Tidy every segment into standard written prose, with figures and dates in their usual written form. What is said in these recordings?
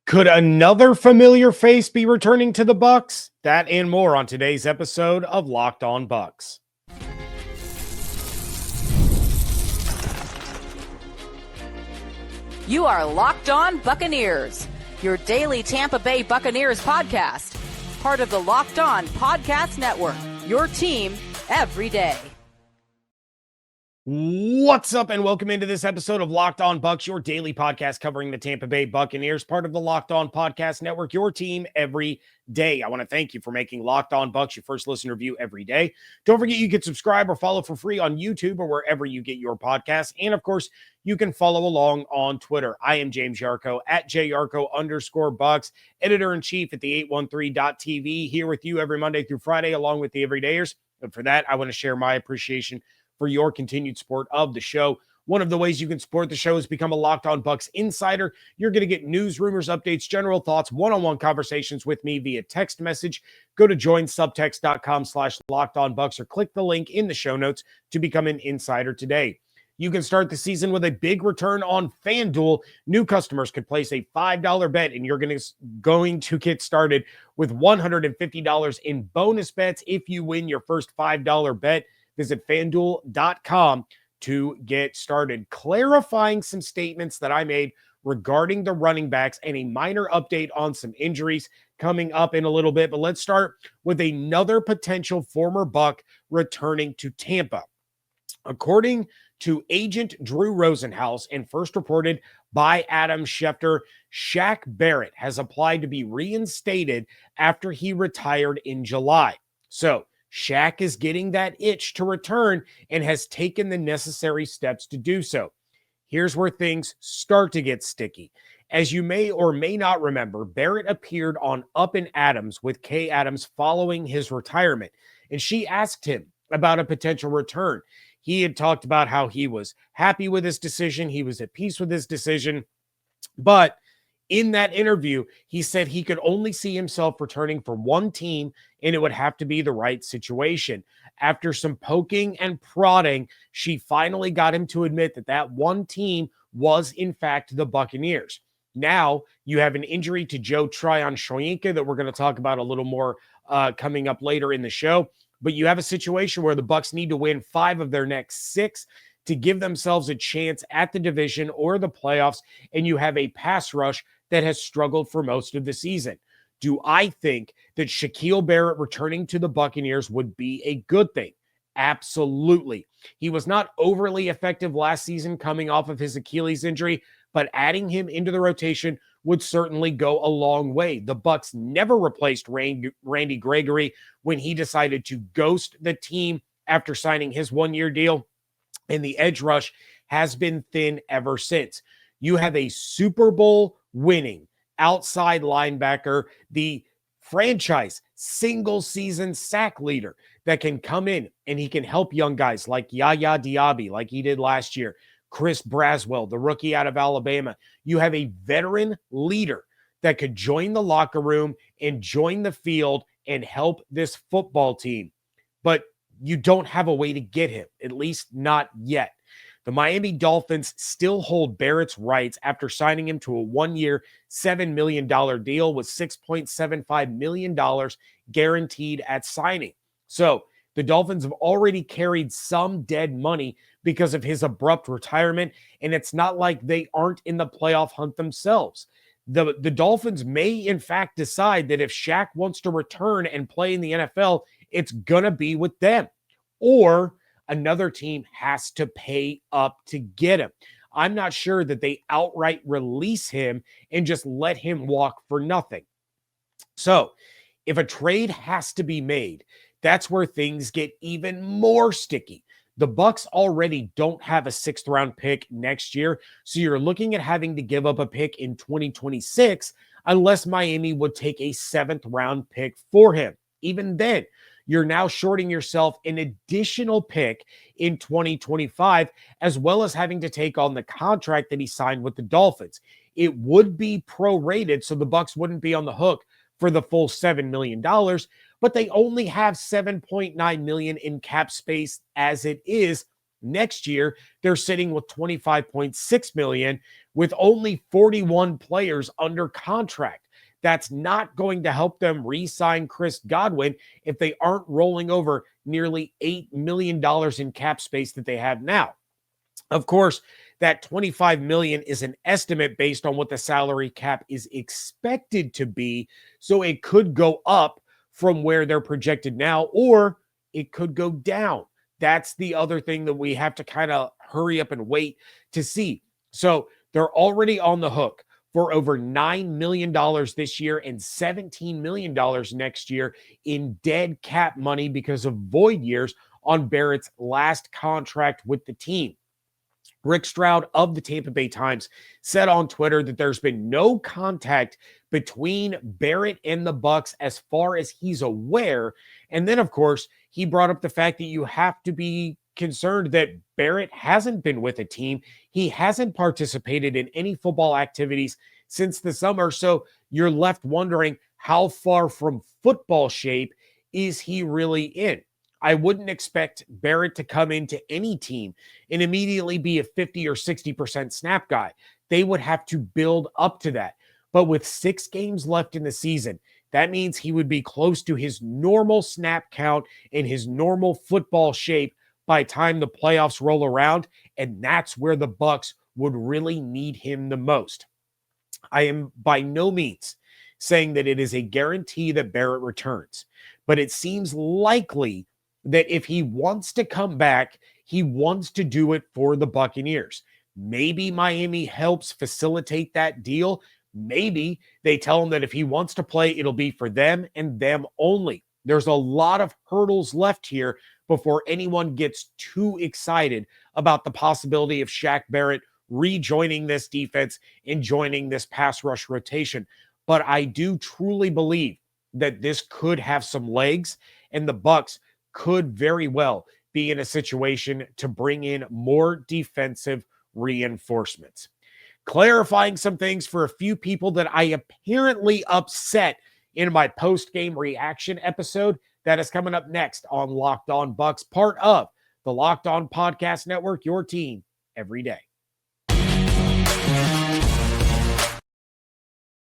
Could another familiar face be returning to the Bucs? That and more on today's episode of Locked On Bucs. You are Locked On Buccaneers, your daily Tampa Bay Buccaneers podcast. Part of the Locked On Podcast Network, your team every day. What's up, and welcome into this episode of Locked On Bucs, your daily podcast covering the Tampa Bay Buccaneers, part of the Locked On Podcast Network, your team every day. I want to thank you for making Locked On Bucs your first listen review every day. Don't forget you can subscribe or follow for free on YouTube or wherever you get your podcasts. And of course, you can follow along on Twitter. I am James Yarcho at JYarcho_Bucs, editor-in-chief at the 813.tv, here with you every Monday through Friday, along with the everydayers. And for that, I want to share my appreciation for your continued support of the show. One of the ways you can support the show is become a Locked On Bucs insider. You're going to get news, rumors, updates, general thoughts, one-on-one conversations with me via text message. Go to joinsubtext.com/LockedOnBucs or click the link in the show notes to become an insider today. You can start the season with a big return on FanDuel. New customers could place a $5 bet, and you're going to get started with $150 in bonus bets if you win your first $5 bet. Visit FanDuel.com to get started. Clarifying some statements that I made regarding the running backs and a minor update on some injuries coming up in a little bit. But let's start with another potential former Buck returning to Tampa. According to agent Drew Rosenhaus and first reported by Adam Schefter, Shaq Barrett has applied to be reinstated after he retired in July. So Shaq is getting that itch to return and has taken the necessary steps to do so. Here's where things start to get sticky. As you may or may not remember, Barrett appeared on Up and Adams with Kay Adams following his retirement, and she asked him about a potential return. He had talked about how he was happy with his decision, he was at peace with his decision, but in that interview, he said he could only see himself returning for one team, and it would have to be the right situation. After some poking and prodding, she finally got him to admit that that one team was, in fact, the Buccaneers. Now, you have an injury to Tryon-Shoyinka that we're going to talk about a little more coming up later in the show. But you have a situation where the Bucs need to win 5 of their next 6 to give themselves a chance at the division or the playoffs, and you have a pass rush that has struggled for most of the season. Do I think that Shaq Barrett returning to the Buccaneers would be a good thing? Absolutely. He was not overly effective last season coming off of his Achilles injury, but adding him into the rotation would certainly go a long way. The Bucs never replaced Randy Gregory when he decided to ghost the team after signing his one-year deal, and the edge rush has been thin ever since. You have a Super Bowl winning outside linebacker, the franchise single-season sack leader that can come in and he can help young guys like Yaya Diaby, like he did last year, Chris Braswell, the rookie out of Alabama. You have a veteran leader that could join the locker room and join the field and help this football team. But you don't have a way to get him, at least not yet. The Miami Dolphins still hold Barrett's rights after signing him to a one-year, $7 million deal with $6.75 million guaranteed at signing. So the Dolphins have already carried some dead money because of his abrupt retirement, and it's not like they aren't in the playoff hunt themselves. The Dolphins may, in fact, decide that if Shaq wants to return and play in the NFL, it's going to be with them. Or another team has to pay up to get him. I'm not sure that they outright release him and just let him walk for nothing. So if a trade has to be made, that's where things get even more sticky. The Bucs already don't have a 6th round pick next year, so you're looking at having to give up a pick in 2026 unless Miami would take a 7th round pick for him. Even then, you're now shorting yourself an additional pick in 2025, as well as having to take on the contract that he signed with the Dolphins. It would be prorated, so the Bucs wouldn't be on the hook for the full $7 million, but they only have $7.9 million in cap space as it is. Next year, they're sitting with $25.6 million with only 41 players under contract. That's not going to help them re-sign Chris Godwin if they aren't rolling over nearly $8 million in cap space that they have now. Of course, that $25 million is an estimate based on what the salary cap is expected to be, so it could go up from where they're projected now, or it could go down. That's the other thing that we have to kind of hurry up and wait to see. So they're already on the hook for over $9 million this year and $17 million next year in dead cap money because of void years on Barrett's last contract with the team. Rick Stroud of the Tampa Bay Times said on Twitter that there's been no contact between Barrett and the Bucs as far as he's aware. And then, of course, he brought up the fact that you have to be concerned that Barrett hasn't been with a team. He hasn't participated in any football activities since the summer. So you're left wondering, how far from football shape is he really in? I wouldn't expect Barrett to come into any team and immediately be a 50 or 60% snap guy. They would have to build up to that. But with 6 games left in the season, that means he would be close to his normal snap count and his normal football shape by the time the playoffs roll around, and that's where the Bucs would really need him the most. I am by no means saying that it is a guarantee that Barrett returns, but it seems likely that if he wants to come back, he wants to do it for the Buccaneers. Maybe Miami helps facilitate that deal. Maybe they tell him that if he wants to play, it'll be for them and them only. There's a lot of hurdles left here before anyone gets too excited about the possibility of Shaq Barrett rejoining this defense and joining this pass rush rotation. But I do truly believe that this could have some legs, and the Bucs could very well be in a situation to bring in more defensive reinforcements. Clarifying some things for a few people that I apparently upset in my post-game reaction episode. That is coming up next on Locked On Bucs, part of the Locked On Podcast Network, your team every day.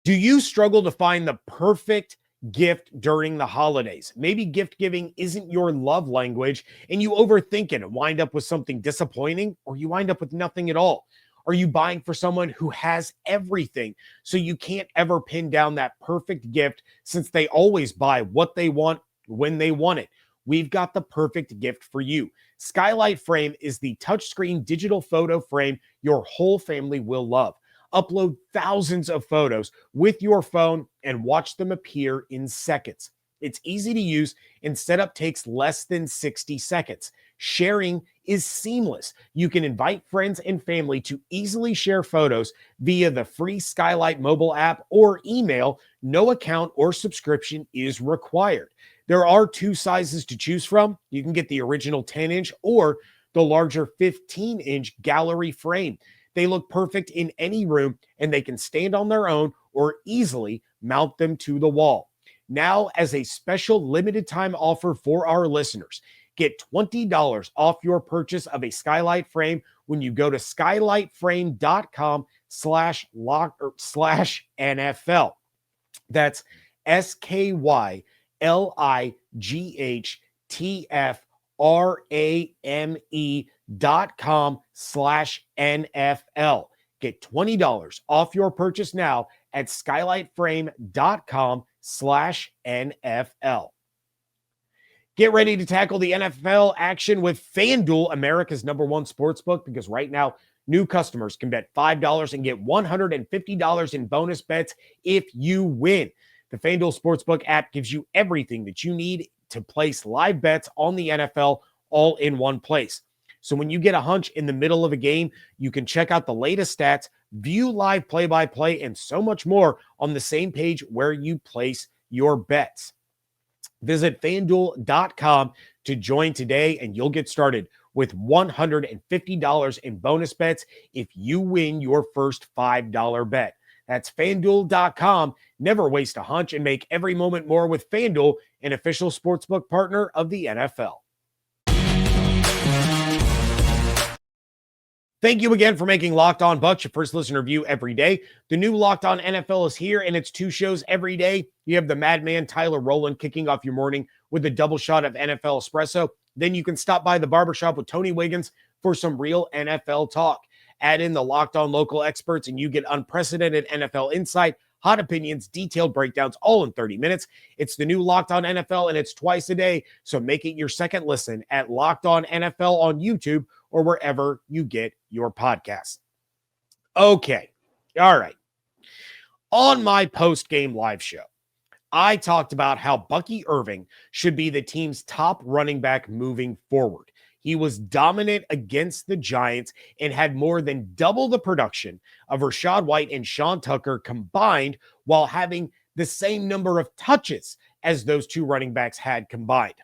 Do you struggle to find the perfect gift during the holidays? Maybe gift giving isn't your love language and you overthink it and wind up with something disappointing, or you wind up with nothing at all. Are you buying for someone who has everything, so you can't ever pin down that perfect gift since they always buy what they want when they want it? We've got the perfect gift for you. Skylight Frame is the touchscreen digital photo frame your whole family will love. Upload thousands of photos with your phone and watch them appear in seconds. It's easy to use and setup takes less than 60 seconds. Sharing is seamless. You can invite friends and family to easily share photos via the free Skylight mobile app or email. No account or subscription is required. There are 2 sizes to choose from. You can get the original 10-inch or the larger 15-inch gallery frame. They look perfect in any room, and they can stand on their own or easily mount them to the wall. Now, as a special limited time offer for our listeners, get $20 off your purchase of a Skylight frame when you go to skylightframe.com/NFL. That's skylightframe.com/NFL. Get $20 off your purchase now at skylightframe.com/NFL. Get ready to tackle the NFL action with FanDuel, America's #1 sportsbook, because right now, new customers can bet $5 and get $150 in bonus bets if you win. The FanDuel Sportsbook app gives you everything that you need to place live bets on the NFL all in one place. So when you get a hunch in the middle of a game, you can check out the latest stats, view live play-by-play, and so much more on the same page where you place your bets. Visit FanDuel.com to join today, and you'll get started with $150 in bonus bets if you win your first $5 bet. That's FanDuel.com. Never waste a hunch and make every moment more with FanDuel, an official sportsbook partner of the NFL. Thank you again for making Locked On Bucs your first listener view every day. The new Locked On NFL is here, and it's 2 shows every day. You have the madman Tyler Rowland kicking off your morning with a double shot of NFL espresso. Then you can stop by the barbershop with Tony Wiggins for some real NFL talk. Add in the Locked On local experts, and you get unprecedented NFL insight, hot opinions, detailed breakdowns, all in 30 minutes. It's the new Locked On NFL, and it's twice a day, so make it your second listen at Locked On NFL on YouTube or wherever you get your podcasts. Okay, all right. On my post-game live show, I talked about how Bucky Irving should be the team's top running back moving forward. He was dominant against the Giants and had more than double the production of Rachaad White and Sean Tucker combined, while having the same number of touches as those two running backs had combined.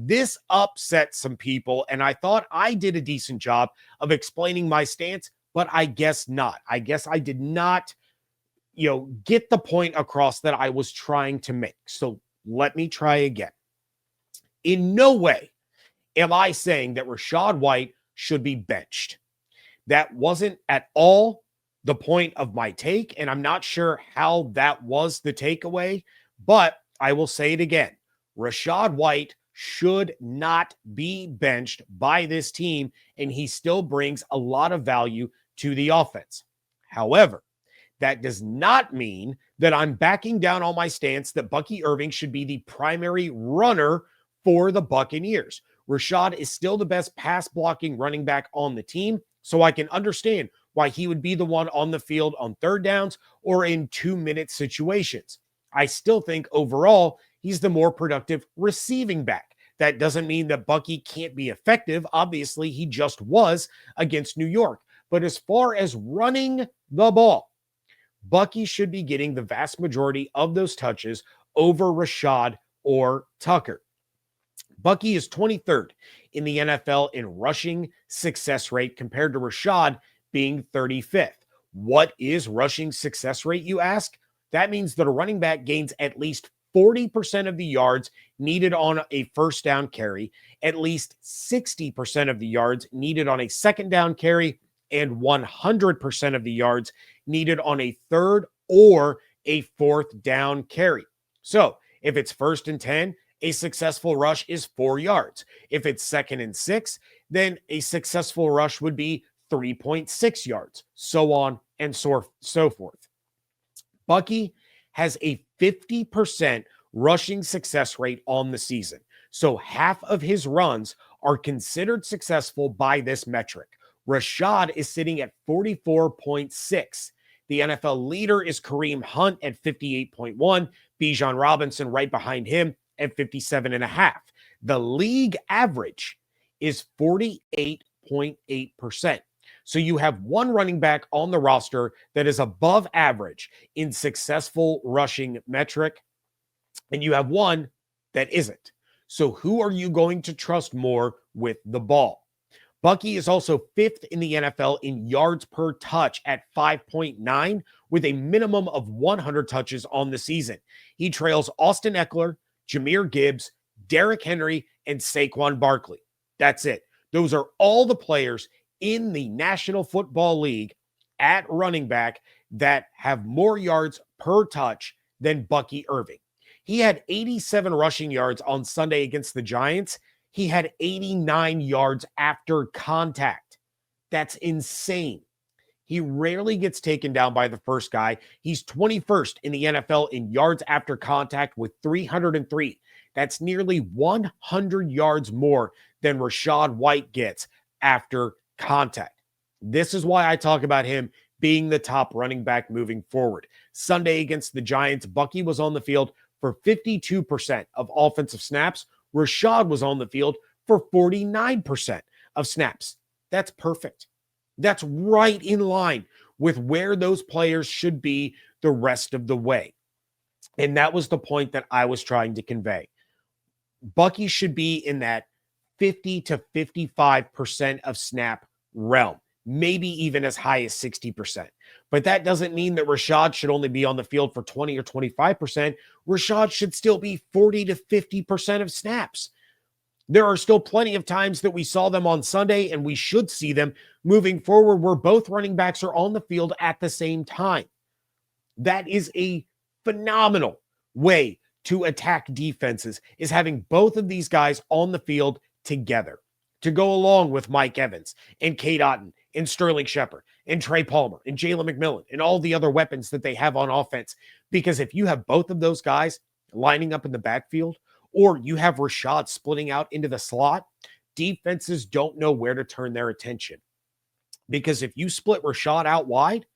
This upset some people, and I thought I did a decent job of explaining my stance, but I guess not. I guess I did not, get the point across that I was trying to make. So let me try again. In no way am I saying that Rachaad White should be benched. That wasn't at all the point of my take, and I'm not sure how that was the takeaway, but I will say it again. Rachaad White should not be benched by this team, and he still brings a lot of value to the offense. However, that does not mean that I'm backing down on my stance that Bucky Irving should be the primary runner for the Buccaneers. Rachaad is still the best pass-blocking running back on the team, so I can understand why he would be the one on the field on third downs or in 2-minute situations. I still think overall he's the more productive receiving back. That doesn't mean that Bucky can't be effective. Obviously, he just was against New York. But as far as running the ball, Bucky should be getting the vast majority of those touches over Rachaad or Tucker. Bucky is 23rd in the NFL in rushing success rate compared to Rachaad being 35th. What is rushing success rate, you ask? That means that a running back gains at least 40% of the yards needed on a first down carry, at least 60% of the yards needed on a second down carry, and 100% of the yards needed on a third or a fourth down carry. So if it's 1st and 10, a successful rush is 4 yards. If it's 2nd and 6, then a successful rush would be 3.6 yards, so on and so forth. Bucky has a 50% rushing success rate on the season. So half of his runs are considered successful by this metric. Rachaad is sitting at 44.6. The NFL leader is Kareem Hunt at 58.1. Bijan Robinson right behind him at 57.5. The league average is 48.8%. So you have one running back on the roster that is above average in successful rushing metric, and you have one that isn't. So who are you going to trust more with the ball? Bucky is also 5th in the NFL in yards per touch at 5.9 with a minimum of 100 touches on the season. He trails Austin Eckler, Jahmyr Gibbs, Derrick Henry, and Saquon Barkley. That's it. Those are all the players in the National Football League at running back that have more yards per touch than Bucky Irving. He had 87 rushing yards on Sunday against the Giants. He had 89 yards after contact. That's insane. He rarely gets taken down by the first guy. He's 21st in the NFL in yards after contact with 303. That's nearly 100 yards more than Rachaad White gets after contact. This is why I talk about him being the top running back moving forward. Sunday against the Giants, Bucky was on the field for 52% of offensive snaps. Rachaad was on the field for 49% of snaps. That's perfect. That's right in line with where those players should be the rest of the way. And that was the point that I was trying to convey. Bucky should be in that 50 to 55% of snap realm, maybe even as high as 60%. But that doesn't mean that Rachaad should only be on the field for 20 or 25%. Rachaad should still be 40 to 50% of snaps. There are still plenty of times that we saw them on Sunday, and we should see them moving forward where both running backs are on the field at the same time. That is a phenomenal way to attack defenses, is having both of these guys on the field together to go along with Mike Evans and Cade Otton and Sterling Shepard and Trey Palmer and Jalen McMillan and all the other weapons that they have on offense. Because if you have both of those guys lining up in the backfield, or you have Rachaad splitting out into the slot, defenses don't know where to turn their attention. Because if you split Rachaad out wide,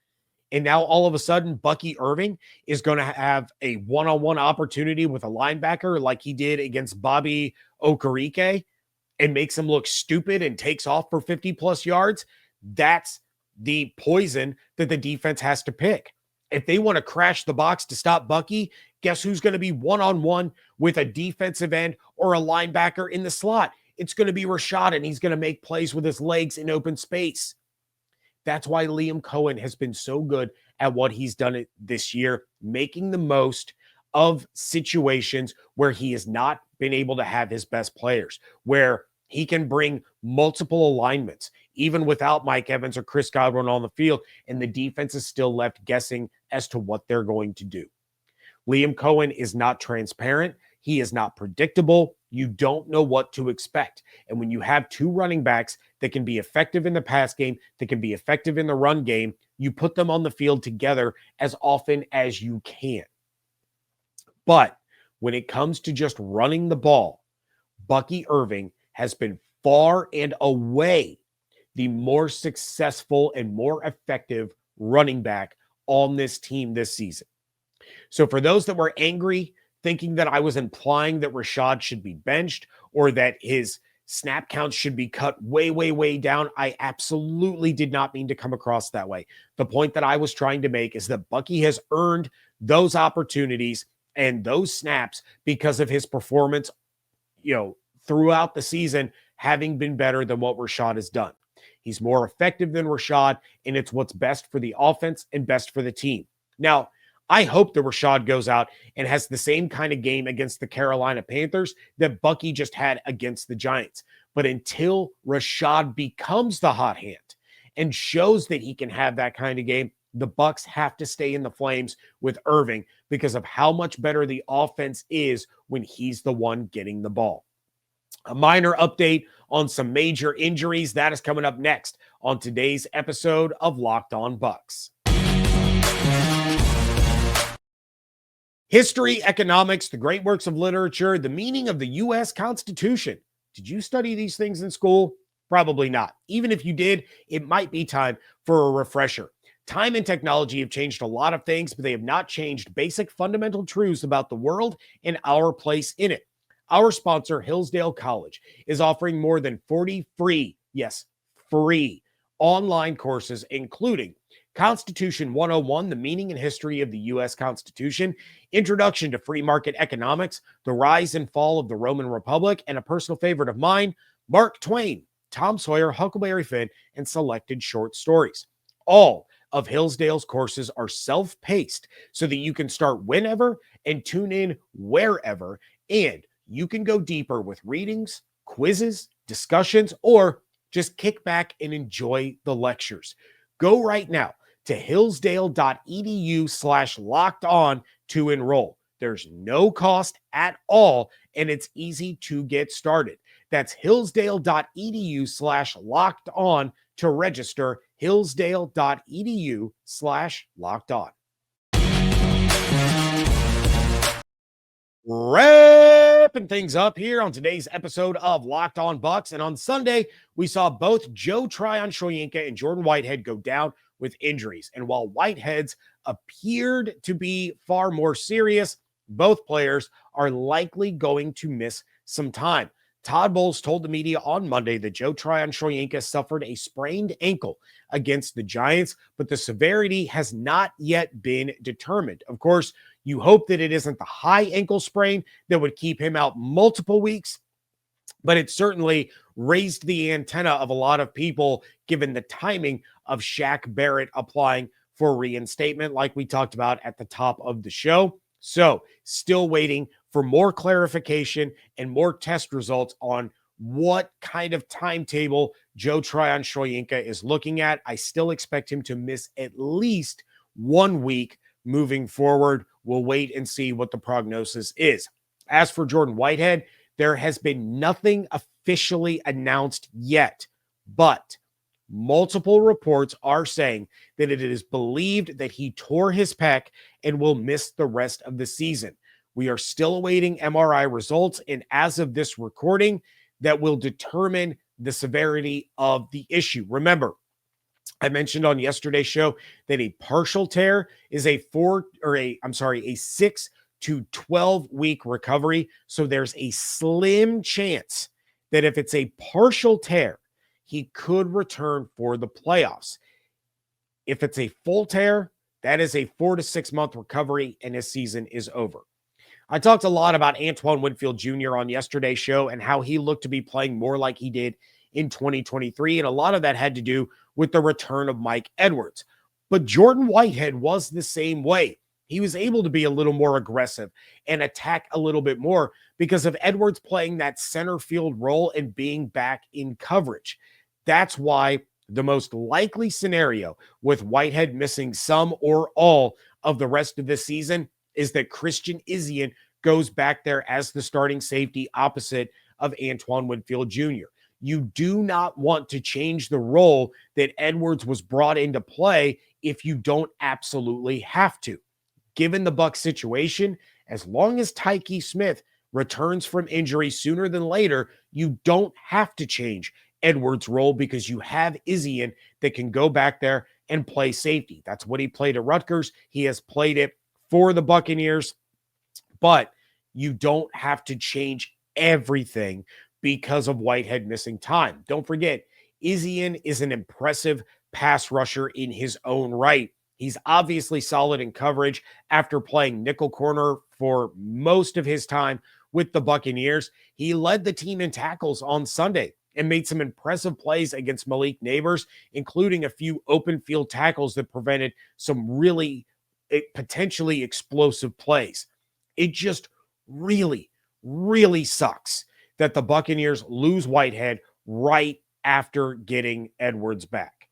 and now all of a sudden Bucky Irving is going to have a one-on-one opportunity with a linebacker like he did against Bobby Okereke and makes him look stupid and takes off for 50-plus yards, that's the poison that the defense has to pick. If they want to crash the box to stop Bucky, guess who's going to be one-on-one with a defensive end or a linebacker in the slot? It's going to be Rachaad, and he's going to make plays with his legs in open space. That's why Liam Cohen has been so good at what he's done this year, making the most of situations where he has not been able to have his best players, where he can bring multiple alignments, even without Mike Evans or Chris Godwin on the field, and the defense is still left guessing as to what they're going to do. Liam Cohen is not transparent. He is not predictable. You don't know what to expect. And when you have two running backs that can be effective in the pass game, that can be effective in the run game, you put them on the field together as often as you can. But when it comes to just running the ball, Bucky Irving has been far and away the more successful and more effective running back on this team this season. So for those that were angry, thinking that I was implying that Rachaad should be benched or that his snap counts should be cut way, way, way down, I absolutely did not mean to come across that way. The point that I was trying to make is that Bucky has earned those opportunities and those snaps because of his performance, throughout the season, having been better than what Rachaad has done. He's more effective than Rachaad, and it's what's best for the offense and best for the team. Now, I hope that Rachaad goes out and has the same kind of game against the Carolina Panthers that Bucky just had against the Giants. But until Rachaad becomes the hot hand and shows that he can have that kind of game, the Bucs have to stay in the flames with Irving because of how much better the offense is when he's the one getting the ball. A minor update on some major injuries. That is coming up next on today's episode of Locked On Bucs. History, economics, the great works of literature, the meaning of the U.S. Constitution. Did you study these things in school? Probably not. Even if you did, it might be time for a refresher. Time and technology have changed a lot of things, but they have not changed basic fundamental truths about the world and our place in it. Our sponsor, Hillsdale College, is offering more than 40 free online courses, including Constitution 101, the meaning and history of the U.S. Constitution, Introduction to Free Market Economics, the rise and fall of the Roman Republic, and a personal favorite of mine, Mark Twain, Tom Sawyer, Huckleberry Finn, and selected short stories. All of Hillsdale's courses are self-paced so that you can start whenever and tune in wherever, and you can go deeper with readings, quizzes, discussions, or just kick back and enjoy the lectures. Go right now to hillsdale.edu/locked-on to enroll. There's no cost at all, and it's easy to get started. That's hillsdale.edu/locked-on to register, hillsdale.edu/locked-on. Wrapping things up here on today's episode of Locked On Bucs. And on Sunday, we saw both Joe Tryon-Shoyinka and Jordan Whitehead go down with injuries. And while Whitehead's appeared to be far more serious, both players are likely going to miss some time. Todd Bowles told the media on Monday that Joe Tryon-Shoyinka suffered a sprained ankle against the Giants, but the severity has not yet been determined. Of course, you hope that it isn't the high ankle sprain that would keep him out multiple weeks, but it certainly raised the antenna of a lot of people given the timing of Shaq Barrett applying for reinstatement, like we talked about at the top of the show. So still waiting for more clarification and more test results on what kind of timetable Joe Tryon-Shoyinka is looking at. I still expect him to miss at least 1 week moving forward. We'll wait and see what the prognosis is. As for Jordan Whitehead, there has been nothing officially announced yet, but multiple reports are saying that it is believed that he tore his pec and will miss the rest of the season. We are still awaiting MRI results, and as of this recording, that will determine the severity of the issue. Remember, I mentioned on yesterday's show that a partial tear is a 6 to 12 week recovery. So there's a slim chance that if it's a partial tear, he could return for the playoffs. If it's a full tear, that is a 4 to 6 month recovery and his season is over. I talked a lot about Antoine Winfield Jr. on yesterday's show and how he looked to be playing more like he did in 2023. And a lot of that had to do with the return of Mike Edwards. But Jordan Whitehead was the same way. He was able to be a little more aggressive and attack a little bit more because of Edwards playing that center field role and being back in coverage. That's why the most likely scenario with Whitehead missing some or all of the rest of the season is that Christian Izien goes back there as the starting safety opposite of Antoine Winfield Jr. You do not want to change the role that Edwards was brought into play if you don't absolutely have to. Given the Bucs situation, as long as Tyke Smith returns from injury sooner than later, you don't have to change Edwards' role because you have Izien that can go back there and play safety. That's what he played at Rutgers. He has played it for the Buccaneers, but you don't have to change everything because of Whitehead missing time. Don't forget, Izien is an impressive pass rusher in his own right. He's obviously solid in coverage after playing nickel corner for most of his time with the Buccaneers. He led the team in tackles on Sunday and made some impressive plays against Malik Neighbors, including a few open field tackles that prevented some really potentially explosive plays. It just really, really sucks that the Buccaneers lose Whitehead right after getting Edwards back.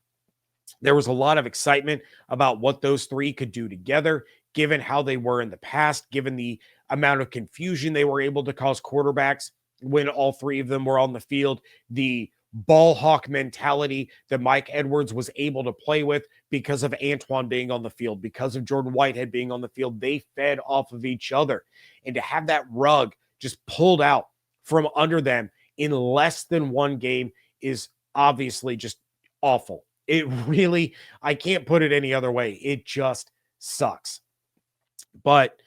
There was a lot of excitement about what those three could do together, given how they were in the past, given the amount of confusion they were able to cause quarterbacks when all three of them were on the field, the ball hawk mentality that Mike Edwards was able to play with because of Antoine being on the field, because of Jordan Whitehead being on the field. They fed off of each other. And to have that rug just pulled out from under them in less than one game is obviously just awful. It really, I can't put it any other way. It just sucks. But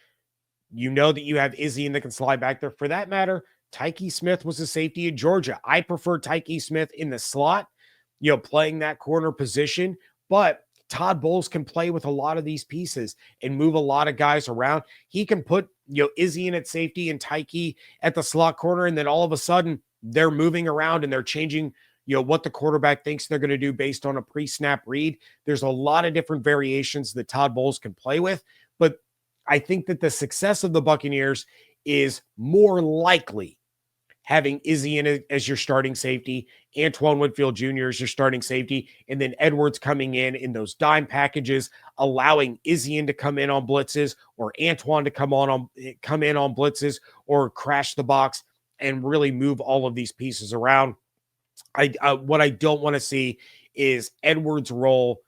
you know that you have Izien that can slide back there. For that matter, Tyke Smith was a safety in Georgia. I prefer Tyke Smith in the slot, playing that corner position. But Todd Bowles can play with a lot of these pieces and move a lot of guys around. He can put, Izien at safety and Tyke at the slot corner, and then all of a sudden they're moving around and they're changing, what the quarterback thinks they're going to do based on a pre-snap read. There's a lot of different variations that Todd Bowles can play with, but I think that the success of the Buccaneers is more likely having Izien as your starting safety, Antoine Winfield Jr. as your starting safety, and then Edwards coming in those dime packages, allowing Izien to come in on blitzes or Antoine to come in on blitzes or crash the box and really move all of these pieces around. What I don't want to see is Edwards' role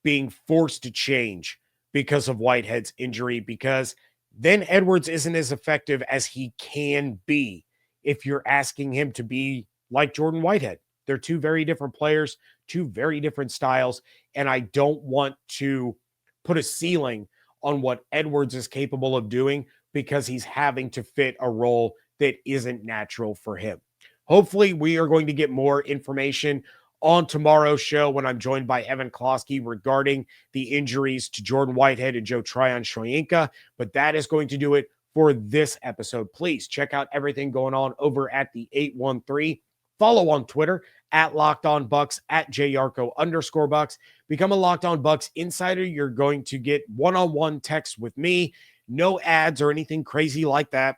being forced to change because of Whitehead's injury, because then Edwards isn't as effective as he can be if you're asking him to be like Jordan Whitehead. They're two very different players, two very different styles, and I don't want to put a ceiling on what Edwards is capable of doing because he's having to fit a role that isn't natural for him. Hopefully, we are going to get more information on tomorrow's show when I'm joined by Evan Klosky regarding the injuries to Jordan Whitehead and Joe Tryon-Shoyinka, but that is going to do it for this episode. Please check out everything going on over at the 813. Follow on Twitter at Locked On Bucs, at @JYarcho_Bucs. Become a Locked On Bucs insider. You're going to get one-on-one texts with me, no ads or anything crazy like that.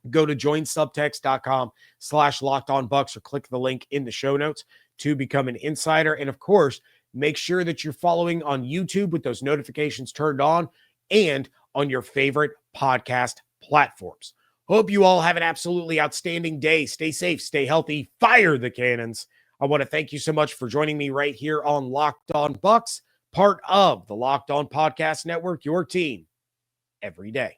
Go to joinsubtext.com/lockedonbucks or click the link in the show notes to become an insider. And of course, make sure that you're following on YouTube with those notifications turned on and on your favorite podcast platforms. Hope you all have an absolutely outstanding day. Stay safe, stay healthy, fire the cannons. I want to thank you so much for joining me right here on Locked On Bucs, part of the Locked On Podcast Network, your team every day.